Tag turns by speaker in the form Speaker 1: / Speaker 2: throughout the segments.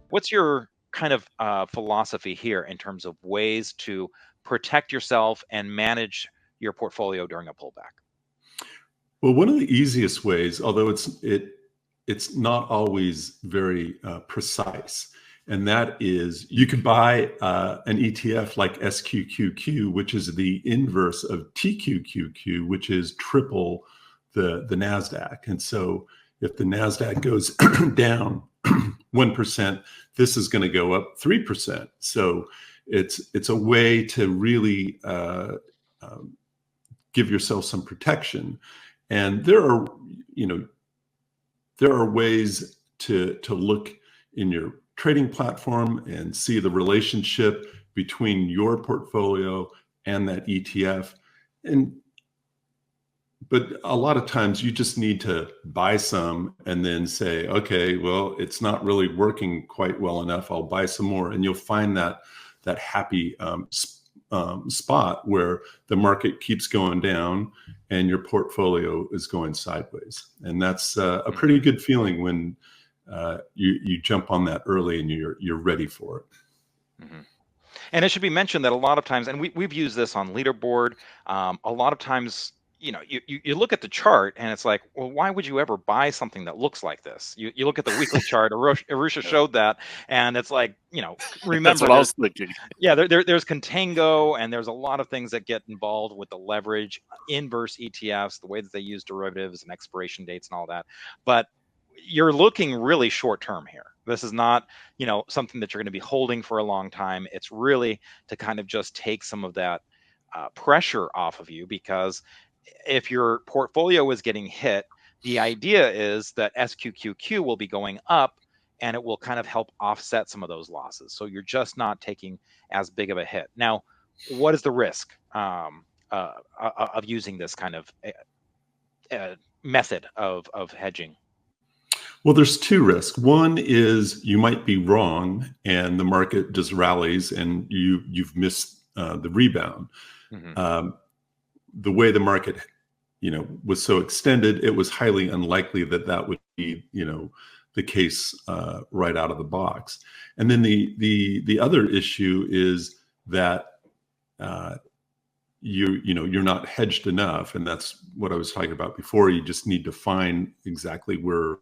Speaker 1: What's your kind of philosophy here in terms of ways to protect yourself and manage your portfolio during a pullback?
Speaker 2: Well, one of the easiest ways, although it's not always very precise, and that is you could buy an ETF like SQQQ, which is the inverse of TQQQ, which is triple the Nasdaq. And so if the Nasdaq goes down 1%, this is going to go up 3%. So it's a way to really give yourself some protection. And there are ways to look in your trading platform and see the relationship between your portfolio and that ETF. But a lot of times you just need to buy some and then say, okay, well, it's not really working quite well enough. I'll buy some more. And you'll find that happy spot where the market keeps going down and your portfolio is going sideways. And that's a pretty good feeling when you jump on that early and you're ready for it.
Speaker 1: Mm-hmm. And it should be mentioned that a lot of times, and we've used this on Leaderboard, a lot of times, you look at the chart and it's like, well, why would you ever buy something that looks like this? You look at the weekly chart, Arusha showed that, and it's like, remember,
Speaker 3: that's what I was thinking.
Speaker 1: Yeah, there's contango, and there's a lot of things that get involved with the leverage, inverse ETFs, the way that they use derivatives and expiration dates and all that. But you're looking really short term here. This is not, something that you're going to be holding for a long time. It's really to kind of just take some of that pressure off of you, because if your portfolio is getting hit, the idea is that SQQQ will be going up and it will kind of help offset some of those losses. So you're just not taking as big of a hit. Now, what is the risk of using this kind of method of hedging?
Speaker 2: Well, there's two risks. One is you might be wrong and the market just rallies and you've missed the rebound. Mm-hmm. The way the market, was so extended, it was highly unlikely that would be, the case right out of the box. And then the other issue is that you're not hedged enough, and that's what I was talking about before. You just need to find exactly where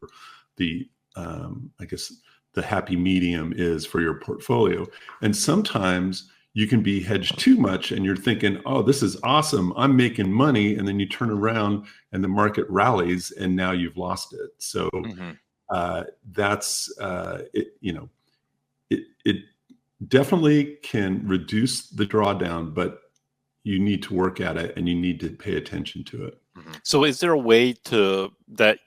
Speaker 2: the the happy medium is for your portfolio. And sometimes you can be hedged too much and you're thinking, oh, this is awesome, I'm making money. And then you turn around and the market rallies and now you've lost it. So that's, it definitely can reduce the drawdown, but you need to work at it and you need to pay attention to it.
Speaker 3: So is there a way to that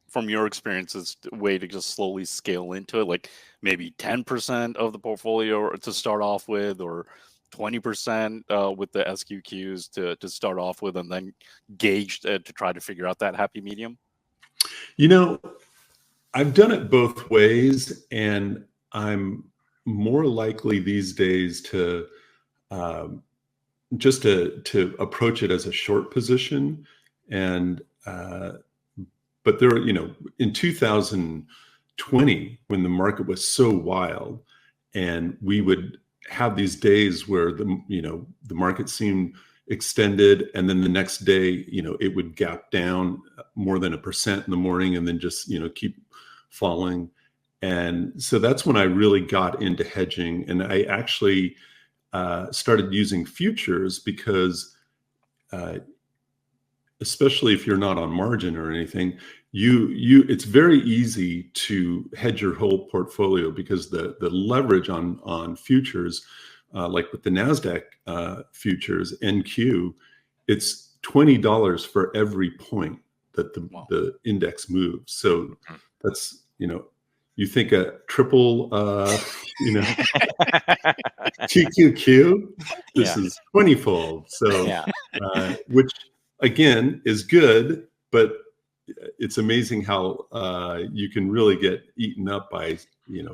Speaker 3: from your experiences, a way to just slowly scale into it, like maybe 10% of the portfolio to start off with, or 20% with the SQQs to start off with, and then gauge to try to figure out that happy medium?
Speaker 2: I've done it both ways, and I'm more likely these days to just to approach it as a short position. And but there, in 2020, when the market was so wild, and we would have these days where the market seemed extended, and then the next day, it would gap down more than 1% in the morning, and then just keep falling. And so that's when I really got into hedging, and I actually started using futures because, especially if you're not on margin or anything, it's very easy to hedge your whole portfolio, because the leverage on futures, like with the Nasdaq futures NQ, it's $20 for every point that the index moves. So that's you think a triple, TQQ, this is 20-fold. So, which again is good, but it's amazing how you can really get eaten up by,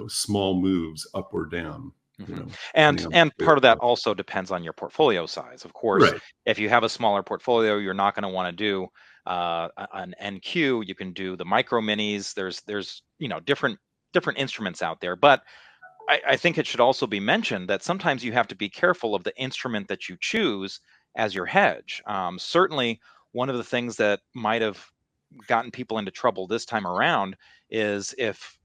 Speaker 2: small moves up or down.
Speaker 1: And part of that also depends on your portfolio size. Of course, right. If you have a smaller portfolio, you're not going to want to do an NQ. You can do the micro minis. There's different different instruments out there. But I think it should also be mentioned that sometimes you have to be careful of the instrument that you choose as your hedge. Certainly, one of the things that might have gotten people into trouble this time around is if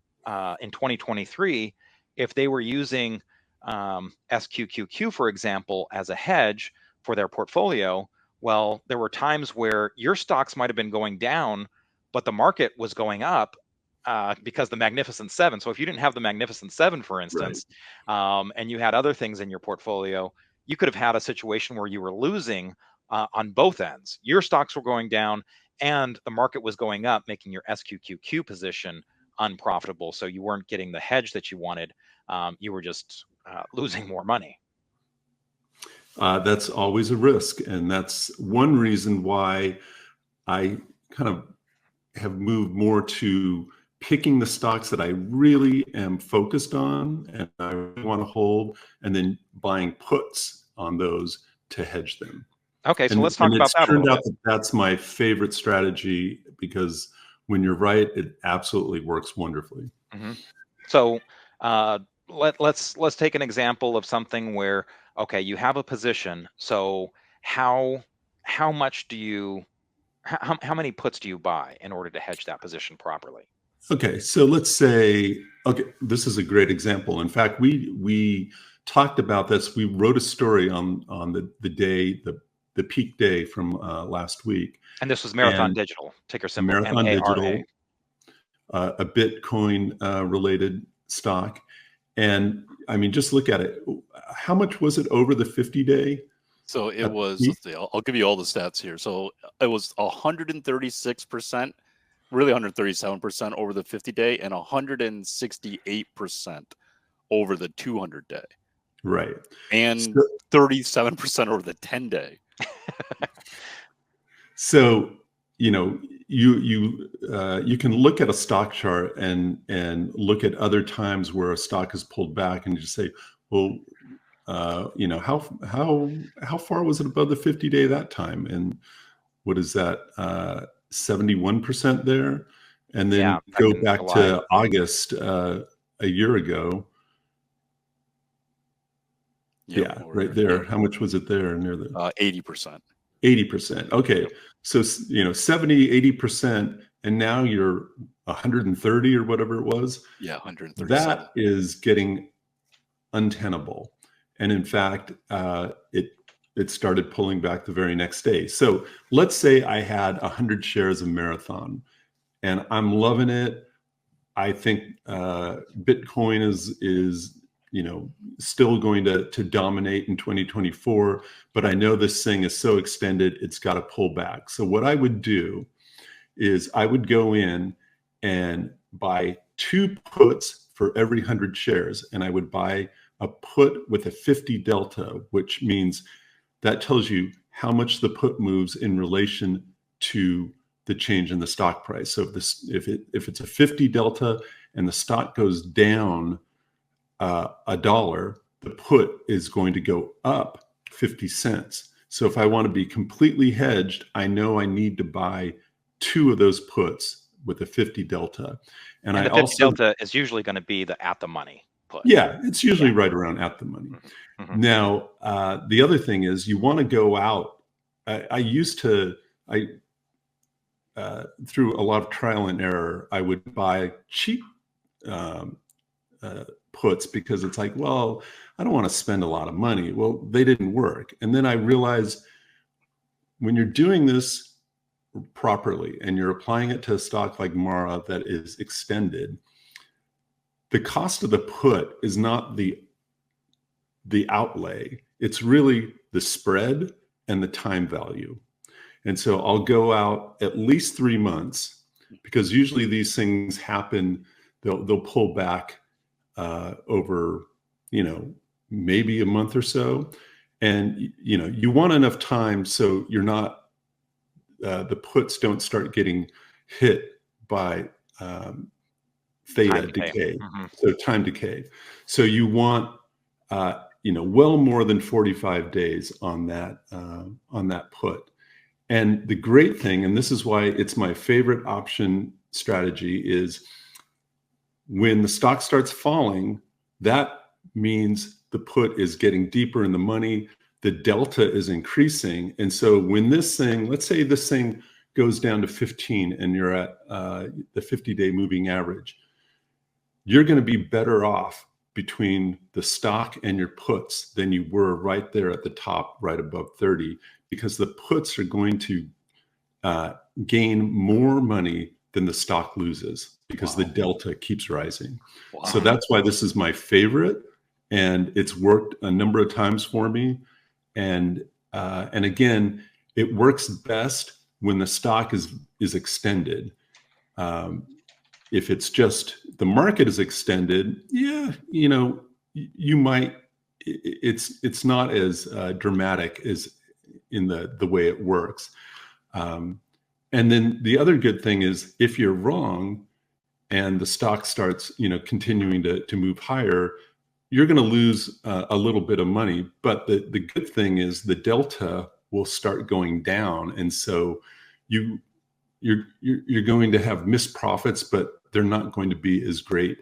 Speaker 1: in 2023, if they were using SQQQ, for example, as a hedge for their portfolio, well, there were times where your stocks might have been going down, but the market was going up because the Magnificent Seven. So if you didn't have the Magnificent Seven, for
Speaker 2: Right.
Speaker 1: instance, and you had other things in your portfolio, you could have had a situation where you were losing on both ends. Your stocks were going down and the market was going up, making your SQQQ position unprofitable. So you weren't getting the hedge that you wanted. You were just losing more money.
Speaker 2: That's always a risk. And that's one reason why I kind of have moved more to picking the stocks that I really am focused on and I really want to hold, and then buying puts on those to hedge them.
Speaker 1: Okay, so
Speaker 2: And,
Speaker 1: let's talk
Speaker 2: and
Speaker 1: about
Speaker 2: it's
Speaker 1: that a
Speaker 2: turned
Speaker 1: little
Speaker 2: out
Speaker 1: bit.
Speaker 2: that that's my favorite strategy because when you're right, it absolutely works wonderfully.
Speaker 1: Mm-hmm. So let's take an example of something where, okay, you have a position. So how much do you how many puts do you buy in order to hedge that position properly?
Speaker 2: Okay, so let's say, okay, this is a great example. In fact, we talked about this. We wrote a story on the day, the peak day from last week,
Speaker 1: And this was Marathon
Speaker 2: and
Speaker 1: Digital, ticker symbol
Speaker 2: Marathon
Speaker 1: MARA.
Speaker 2: Digital, a Bitcoin related stock. And I mean, just look at it. How much was it over the 50-day?
Speaker 3: So it was, let's see, I'll give you all the stats here. So it was 136%, really 137% over the 50-day, and 168% over the 200-day.
Speaker 2: Right.
Speaker 3: And 37% over the 10-day.
Speaker 2: So, you know, you can look at a stock chart and look at other times where a stock has pulled back and just say, well, you know, how far was it above the 50-day that time? And what is that? 71% there, and then
Speaker 1: Yeah,
Speaker 2: go
Speaker 1: in
Speaker 2: back
Speaker 1: July.
Speaker 2: to August a year ago.
Speaker 3: Yep,
Speaker 2: Yeah, right there. How much was it there near the
Speaker 3: 80%?
Speaker 2: 80%. Okay.
Speaker 3: Yep.
Speaker 2: So, you know, 70, 80%, and now you're 130 or whatever it was.
Speaker 3: Yeah, 137.
Speaker 2: That is getting untenable. And in fact, it started pulling back the very next day. So let's say I had 100 shares of Marathon and I'm loving it. I think Bitcoin is you know, still going to dominate in 2024, but I know this thing is so extended, it's got to pull back. So what I would do is I would go in and buy 2 puts for every 100 shares, and I would buy a put with a 50 delta, which means that tells you how much the put moves in relation to the change in the stock price. So if it's a 50 delta and the stock goes down $1, the put is going to go up 50 cents. So if I want to be completely hedged, I know I need to buy 2 of those puts with a 50 delta. And
Speaker 1: the 50 delta is usually going to be the at the money put.
Speaker 2: Yeah, it's usually right around at the money.
Speaker 1: Mm-hmm.
Speaker 2: Now, the other thing is you want to go out. I used to, through a lot of trial and error, I would buy cheap puts because it's like, well, I don't want to spend a lot of money. Well, they didn't work. And then I realized when you're doing this properly and you're applying it to a stock like Mara that is extended, the cost of the put is not the outlay. It's really the spread and the time value. And so I'll go out at least 3 months because usually these things happen. They'll pull back over, you know, maybe a month or so. And, you know, you want enough time so you're not, the puts don't start getting hit by theta decay.
Speaker 1: Mm-hmm.
Speaker 2: So time decay. So you want, you know, well more than 45 days on that put. And the great thing, and this is why it's my favorite option strategy, is When the stock starts falling, that means the put is getting deeper in the money. The delta is increasing. And so when this thing, let's say this thing goes down to 15 and you're at the 50-day moving average, you're going to be better off between the stock and your puts than you were right there at the top, right above 30, because the puts are going to gain more money than the stock loses because the delta keeps rising.
Speaker 3: Wow.
Speaker 2: So that's why this is my favorite, and it's worked a number of times for me. And again, it works best when the stock is extended. If it's just the market is extended, yeah, you might. It's not as dramatic as in the way it works. And then the other good thing is if you're wrong and the stock starts, continuing to move higher, you're going to lose a little bit of money. But the good thing is the delta will start going down. And so you're going to have missed profits, but they're not going to be as great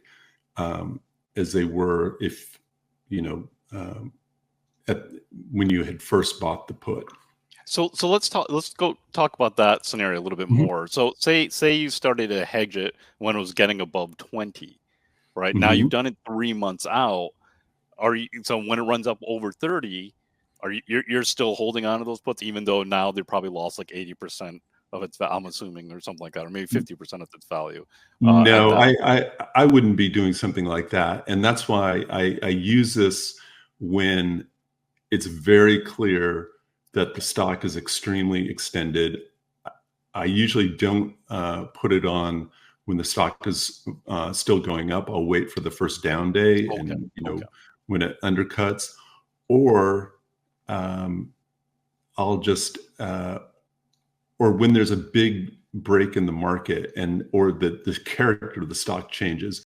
Speaker 2: as they were if, when you had first bought the put.
Speaker 3: So let's go talk about that scenario a little bit more. So say you started to hedge it when it was getting above 20, right? Now you've done it 3 months out. So when it runs up over 30, you're still holding on to those puts, even though now they probably lost like 80% of its, I'm assuming, or something like that, or maybe 50% of its value.
Speaker 2: No, I wouldn't be doing something like that. And that's why I use this when it's very clear that the stock is extremely extended. I usually don't put it on when the stock is still going up. I'll wait for the first down day and when it undercuts, or I'll just or when there's a big break in the market or the character of the stock changes,